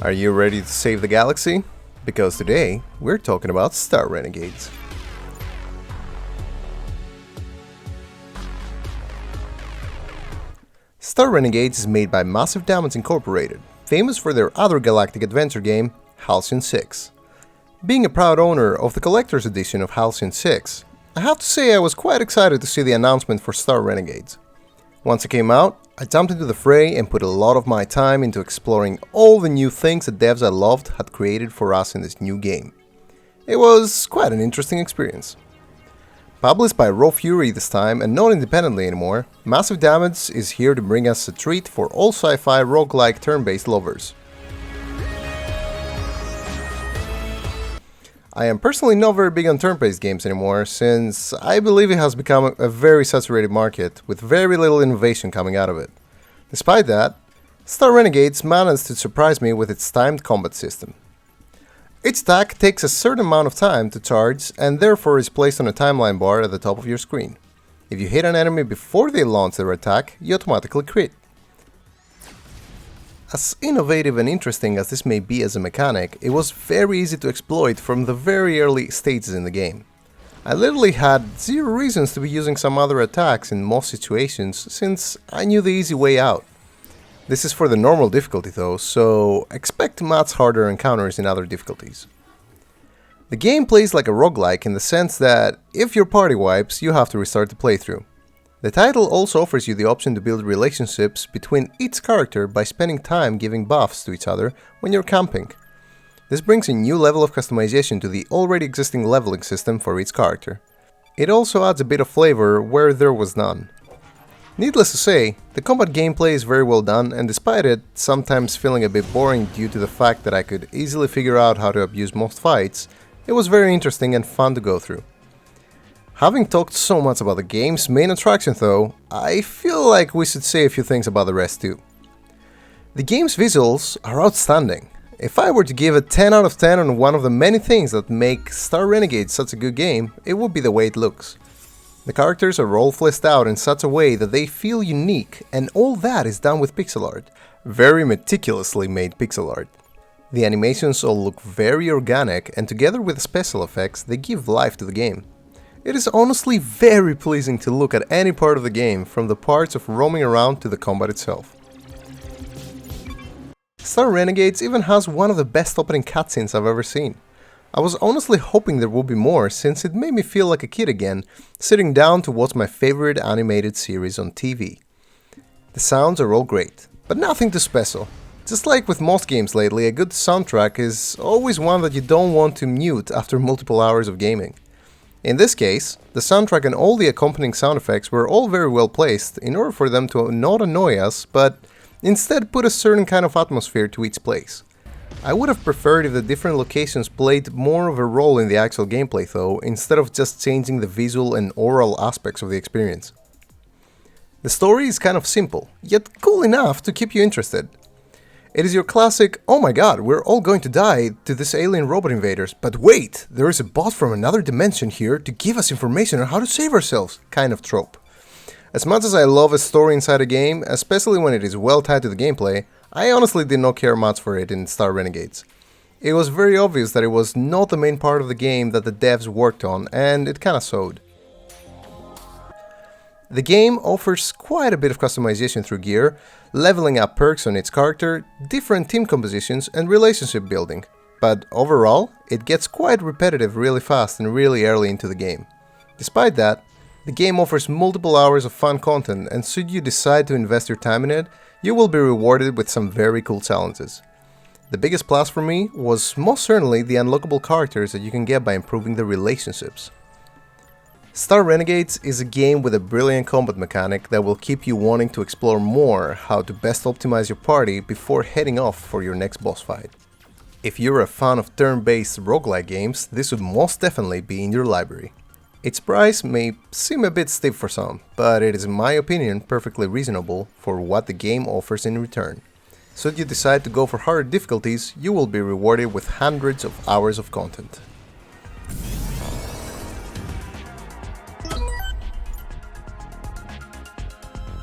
Are you ready to save the galaxy? Because today, we're talking about Star Renegades. Star Renegades is made by Massive Diamonds Incorporated, famous for their other galactic adventure game, Halcyon 6. Being a proud owner of the collector's edition of Halcyon 6, I have to say I was quite excited to see the announcement for Star Renegades. Once it came out, I jumped into the fray and put a lot of my time into exploring all the new things that devs I loved had created for us in this new game. It was quite an interesting experience. Published by Raw Fury this time and not independently anymore, Massive Diamonds is here to bring us a treat for all sci-fi roguelike turn-based lovers. I am personally not very big on turn-based games anymore, since I believe it has become a very saturated market, with very little innovation coming out of it. Despite that, Star Renegades managed to surprise me with its timed combat system. Each attack takes a certain amount of time to charge and therefore is placed on a timeline bar at the top of your screen. If you hit an enemy before they launch their attack, you automatically crit. As innovative and interesting as this may be as a mechanic, it was very easy to exploit from the very early stages in the game. I literally had zero reasons to be using some other attacks in most situations, since I knew the easy way out. This is for the normal difficulty though, so expect much harder encounters in other difficulties. The game plays like a roguelike in the sense that if your party wipes, you have to restart the playthrough. The title also offers you the option to build relationships between each character by spending time giving buffs to each other when you're camping. This brings a new level of customization to the already existing leveling system for each character. It also adds a bit of flavor where there was none. Needless to say, the combat gameplay is very well done, and despite it sometimes feeling a bit boring due to the fact that I could easily figure out how to abuse most fights, it was very interesting and fun to go through. Having talked so much about the game's main attraction though, I feel like we should say a few things about the rest too. The game's visuals are outstanding. If I were to give a 10 out of 10 on one of the many things that make Star Renegades such a good game, it would be the way it looks. The characters are all fleshed out in such a way that they feel unique, and all that is done with pixel art. Very meticulously made pixel art. The animations all look very organic, and together with the special effects, they give life to the game. It is honestly very pleasing to look at any part of the game, from the parts of roaming around to the combat itself. Star Renegades even has one of the best opening cutscenes I've ever seen. I was honestly hoping there would be more, since it made me feel like a kid again, sitting down to watch my favorite animated series on TV. The sounds are all great, but nothing too special. Just like with most games lately, a good soundtrack is always one that you don't want to mute after multiple hours of gaming. In this case, the soundtrack and all the accompanying sound effects were all very well placed in order for them to not annoy us, but instead put a certain kind of atmosphere to each place. I would have preferred if the different locations played more of a role in the actual gameplay though, instead of just changing the visual and oral aspects of the experience. The story is kind of simple, yet cool enough to keep you interested. It is your classic, oh my god, we're all going to die to this alien robot invaders, but wait, there is a bot from another dimension here to give us information on how to save ourselves kind of trope. As much as I love a story inside a game, especially when it is well tied to the gameplay, I honestly did not care much for it in Star Renegades. It was very obvious that it was not the main part of the game that the devs worked on, and it kinda showed. The game offers quite a bit of customization through gear, leveling up perks on its character, different team compositions and relationship building, but overall, it gets quite repetitive really fast and really early into the game. Despite that, the game offers multiple hours of fun content, and should you decide to invest your time in it, you will be rewarded with some very cool challenges. The biggest plus for me was most certainly the unlockable characters that you can get by improving the relationships. Star Renegades is a game with a brilliant combat mechanic that will keep you wanting to explore more how to best optimize your party before heading off for your next boss fight. If you're a fan of turn-based roguelike games, this would most definitely be in your library. Its price may seem a bit steep for some, but it is in my opinion perfectly reasonable for what the game offers in return. Should you decide to go for harder difficulties, you will be rewarded with hundreds of hours of content.